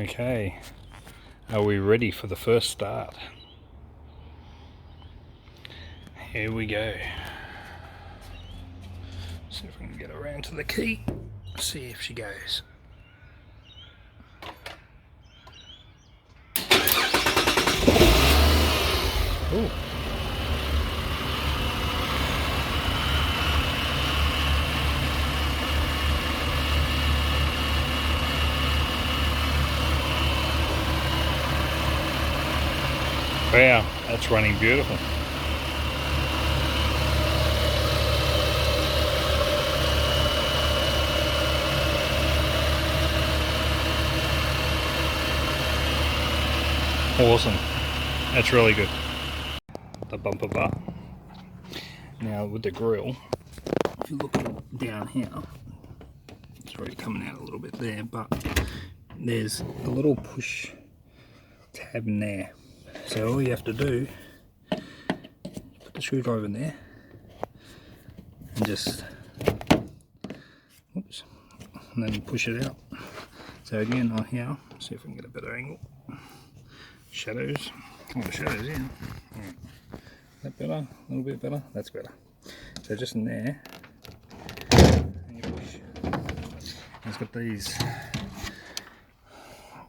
Okay, are we ready for the first start? Here we go. See if we can get around to the key. See if she goes. Ooh. Wow, that's running beautiful. Awesome. That's really good. The bumper bar. Now with the grill, if you look down here, it's already coming out a little bit there, but there's a little push tab in there. So all you have to do is put the screwdriver in there and just, oops, and then push it out. So again on here, see if we can get a better angle. Shadows, oh the shadows in. Right. That better? A little bit better? That's better. So just in there, and you push. It's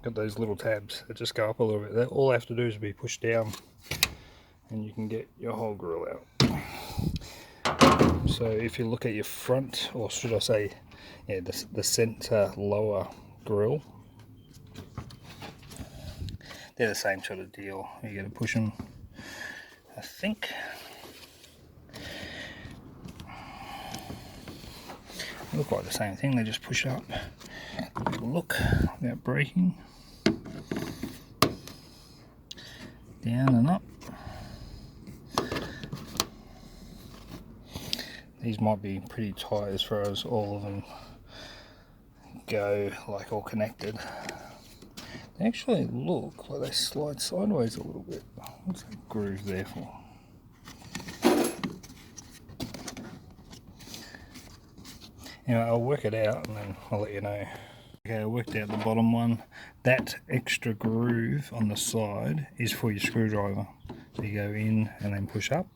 got those little tabs that just go up a little bit. All I have to do is be pushed down and you can get your whole grill out. So if you look at your front, or should I say, yeah, the center lower grill, they're the same sort of deal. You got to push them, I think. They look like the same thing, they just push up. Look, without breaking. Down and up. These might be pretty tight as far as all of them go, like all connected. They actually look like they slide sideways a little bit. What's that groove there for? Anyway, I'll work it out and then I'll let you know. Okay, I worked out the bottom one. That extra groove on the side is for your screwdriver. So you go in and then push up,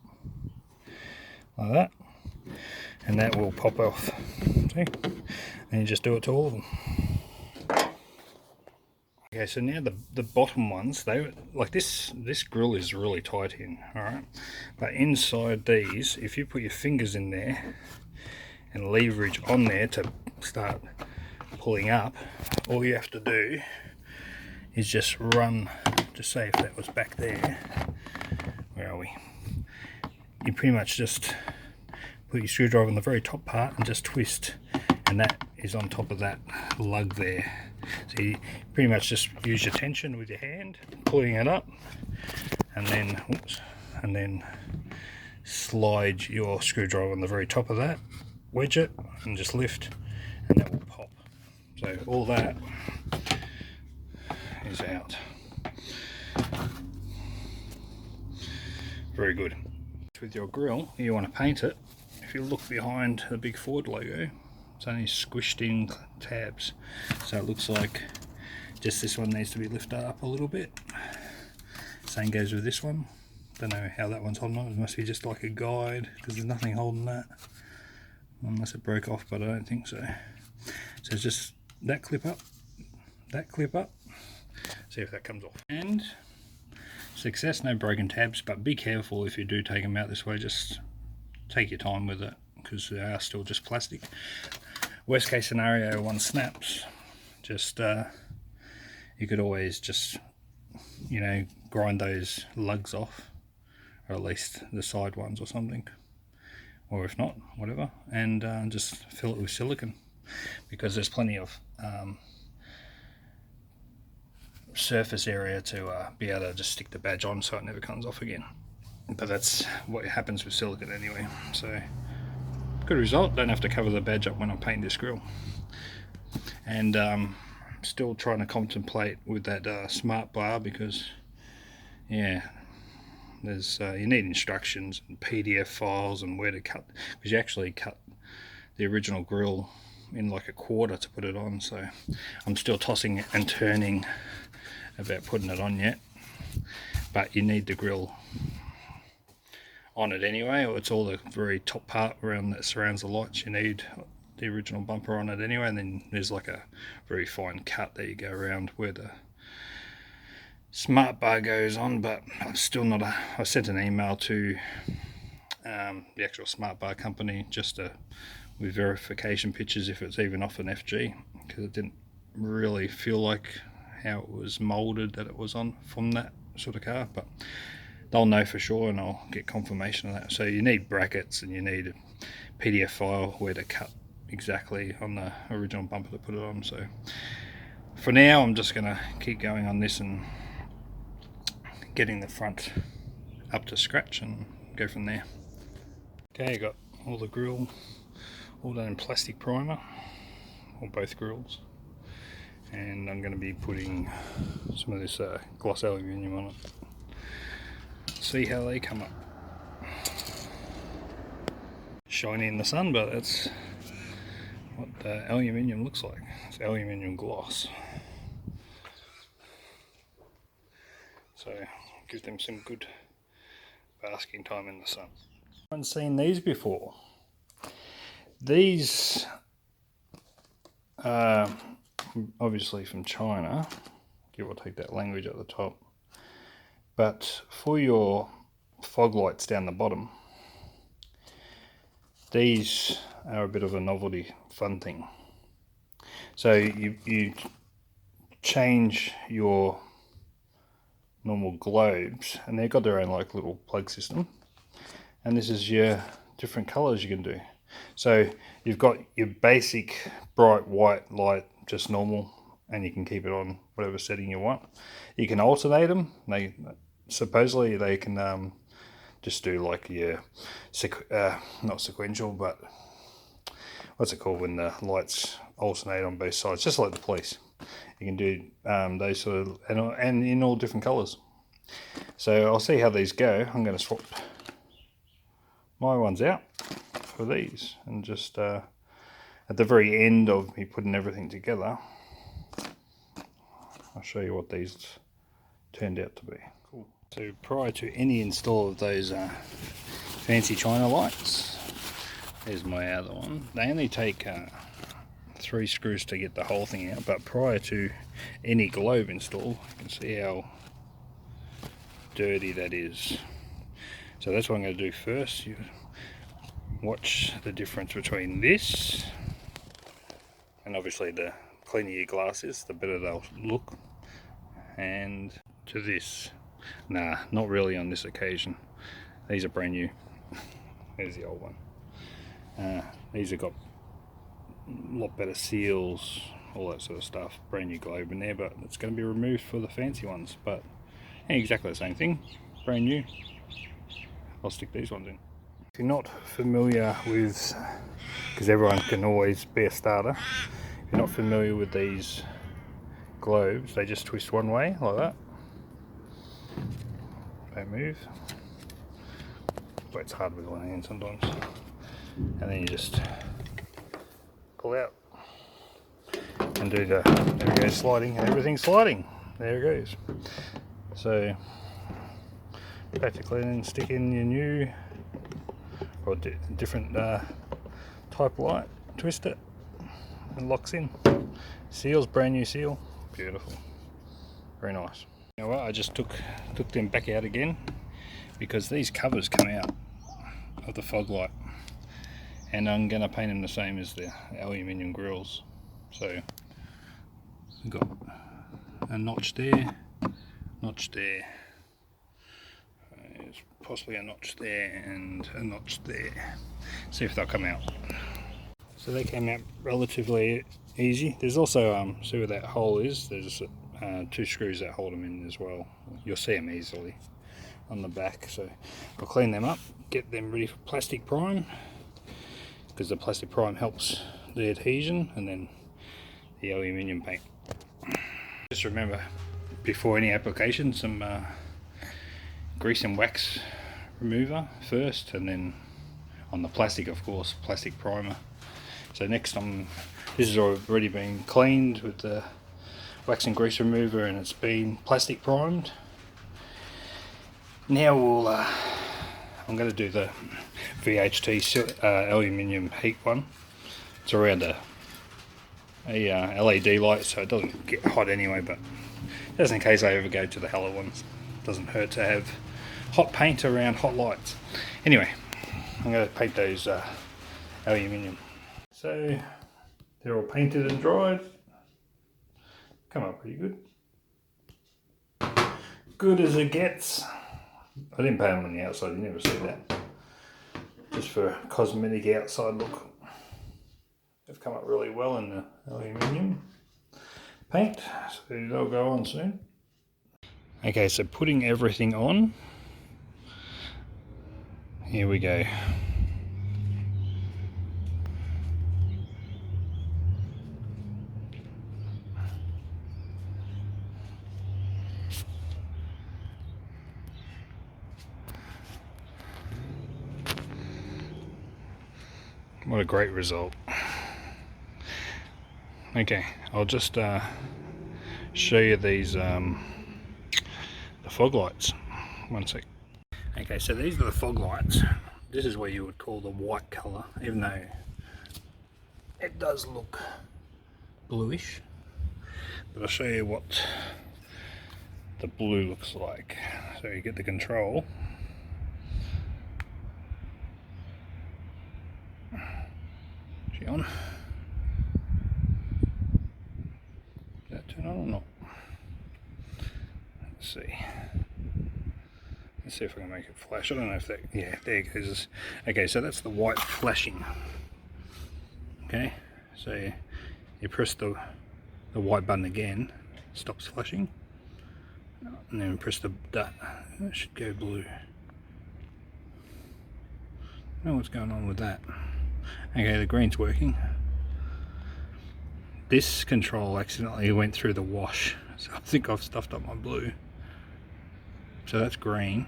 like that. And that will pop off. See? And you just do it to all of them. Okay, so now the bottom ones, they like this grill is really tight in, alright? But inside these, if you put your fingers in there and leverage on there to start pulling up, all you have to do is just run, just say if that was back there, where are we? You pretty much just put your screwdriver on the very top part and just twist, and that is on top of that lug there. So you pretty much just use your tension with your hand, pulling it up, and then, oops, and then slide your screwdriver on the very top of that, wedge it, and just lift, and that will pop. So all that is out. Very good. With your grill, you want to paint it. If you look behind the big Ford logo, it's only squished in tabs, so it looks like just this one needs to be lifted up a little bit. Same goes with this one. Don't know how that one's holding on. It must be just like a guide, because there's nothing holding that, unless it broke off, but I don't think so. So it's just that clip up, see if that comes off. And success, no broken tabs, but be careful if you do take them out this way. Just take your time with it, because they are still just plastic. Worst case scenario, one snaps, just you could always just, you know, grind those lugs off, or at least the side ones or something, or if not, whatever, and just fill it with silicone, because there's plenty of surface area to be able to just stick the badge on so it never comes off again. But that's what happens with silicone anyway. So good result. Don't have to cover the badge up when I paint this grill. And still trying to contemplate with that smart bar, because yeah, there's you need instructions and PDF files and where to cut, because you actually cut the original grill in like a quarter to put it on, so I'm still tossing and turning about putting it on yet. But you need the grill on it anyway, or it's all the very top part around that surrounds the lights. You need the original bumper on it anyway, and then there's like a very fine cut that you go around where the smart bar goes on. But I'm still not I sent an email to the actual smart bar company just with verification pictures if it's even off an FG, because it didn't really feel like how it was molded that it was on from that sort of car. But they'll know for sure, and I'll get confirmation of that. So you need brackets and you need a PDF file where to cut exactly on the original bumper to put it on. So for now I'm just gonna keep going on this and getting the front up to scratch and go from there. Okay, got all the grill all done in plastic primer, or both grills, and I'm going to be putting some of this gloss aluminium on it. See how they come up. Shiny in the sun, but that's what the aluminium looks like. It's aluminium gloss. So give them some good basking time in the sun. I haven't seen these before. These are obviously from China, give or take that language at the top, but for your fog lights down the bottom, these are a bit of a novelty fun thing. So you change your normal globes, and they've got their own like little plug system, and this is your different colors you can do. So you've got your basic bright white light, just normal, and you can keep it on whatever setting you want. You can alternate them. Supposedly they can just do like your not sequential, but what's it called when the lights alternate on both sides, just like the police. You can do those sort of, and in all different colors. So I'll see how these go. I'm going to swap my ones out for these, and just at the very end of me putting everything together, I'll show you what these turned out to be. Cool. So prior to any install of those fancy China lights, there's my other one. They only take 3 screws to get the whole thing out, but prior to any globe install, you can see how dirty that is. So that's what I'm going to do first. You watch the difference between this, and obviously the cleaner your glass is, the better they'll look, and to this. Nah, not really on this occasion. These are brand new. There's the old one. These have got a lot better seals, all that sort of stuff. Brand new globe in there, but it's going to be removed for the fancy ones. But yeah, exactly the same thing, brand new. I'll stick these ones in. If you're not familiar with, because everyone can always be a starter, if you're not familiar with these globes, they just twist one way like that. Don't move. But it's hard with one hand sometimes. And then you just pull out and do the, there we go, sliding, and everything's sliding. There it goes. So practically then stick in your new or different type light, twist it, and locks in. Seals, brand new seal, beautiful, very nice. You know what, I just took them back out again because these covers come out of the fog light, and I'm going to paint them the same as the aluminium grills. So we've got a notch there, notch there, there's possibly a notch there and a notch there. See if they'll come out. So they came out relatively easy. There's also, see where that hole is, there's 2 screws that hold them in as well. You'll see them easily on the back. So I'll clean them up, get them ready for plastic prime, because the plastic prime helps the adhesion, and then the aluminium paint. Just remember, before any application, some grease and wax remover first, and then on the plastic, of course, plastic primer. So next I'm This has already been cleaned with the wax and grease remover, and it's been plastic primed. Now I'm going to do the VHT aluminium heat one. It's around a LED light, so it doesn't get hot anyway, but just in case I ever go to the hella ones, it doesn't hurt to have hot paint around hot lights. Anyway, I'm going to paint those aluminium. So they're all painted and dried. Come up pretty good. Good as it gets. I didn't paint them on the outside, you never see that. Just for a cosmetic outside look. They've come up really well in the aluminium paint, so they'll go on soon. Okay, so putting everything on. Here we go. What a great result. Okay, I'll just show you these the fog lights. One sec. Okay, so these are the fog lights. This is what you would call the white colour, even though it does look bluish. But I'll show you what the blue looks like. So you get the control. On. Does that turn on or not? Let's see. Let's see if I can make it flash. I don't know if that. Yeah, there it goes. Okay, so that's the white flashing. Okay, so you press the white button again, it stops flashing, and then press that. It should go blue. I don't know what's going on with that. Okay, the green's working. This control accidentally went through the wash, so I think I've stuffed up my blue. So that's green.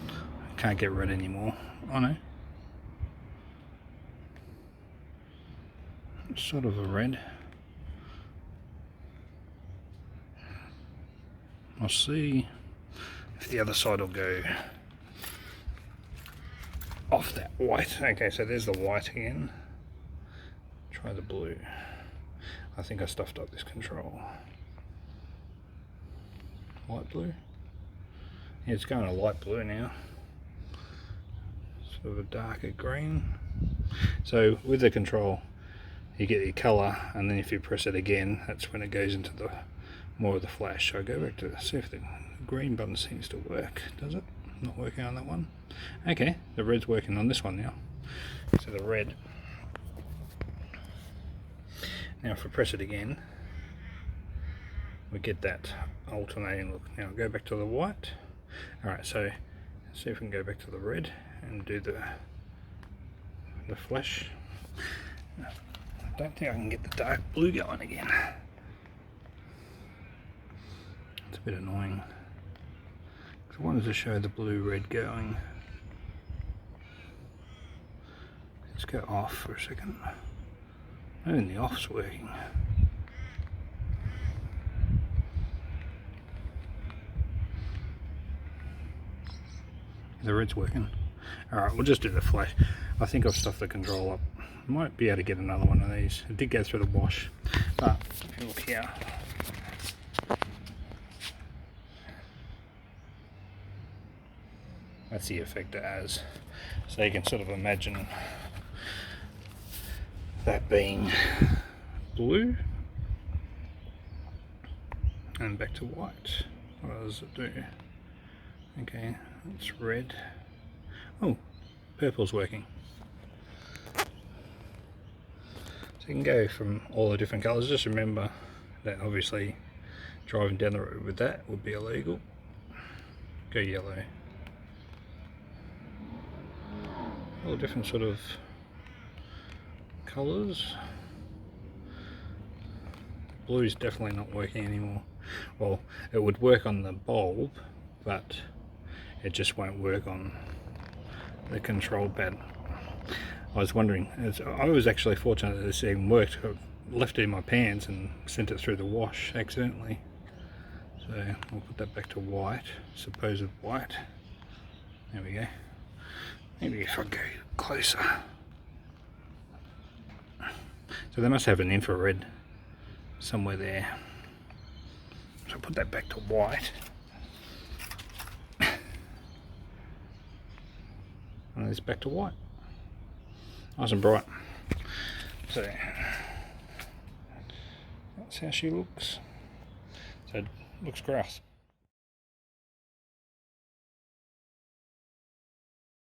I can't get red anymore. Oh no. It's sort of a red. I'll see if the other side will go off that white. Okay, so there's the white again. Try the blue. I think I stuffed up this control. Light blue? Yeah, it's going to light blue now. Sort of a darker green. So with the control, you get your colour, and then if you press it again, that's when it goes into the more of the flash. So I go back to see if the green button seems to work. Does it? Not working on that one. Okay, the red's working on this one now. So the red. Now if I press it again, we get that alternating look. Now go back to the white. Alright, so let's see if we can go back to the red and do the flash. I don't think I can get the dark blue going again. It's a bit annoying. I wanted to show the blue-red going. Let's go off for a second. Even the off's working. The red's working. Alright, we'll just do the flash. I think I've stuffed the control up. Might be able to get another one of these. It did go through the wash. But if you look here, that's the effect it has. So you can sort of imagine that being blue and back to white. What does it do? Okay, it's red. Oh, purple's working. So you can go from all the different colours. Just remember that obviously driving down the road with that would be illegal. Go yellow. All different sort of colours. Blue's definitely not working anymore. Well, it would work on the bulb, but it just won't work on the control pad. I was wondering, I was actually fortunate that this even worked. I left it in my pans and sent it through the wash accidentally. So I'll put that back to white, supposed white. There we go. Maybe if I go closer. So they must have an infrared somewhere there. So I'll put that back to white. And it's back to white. Nice and bright. So that's how she looks. So it looks grass.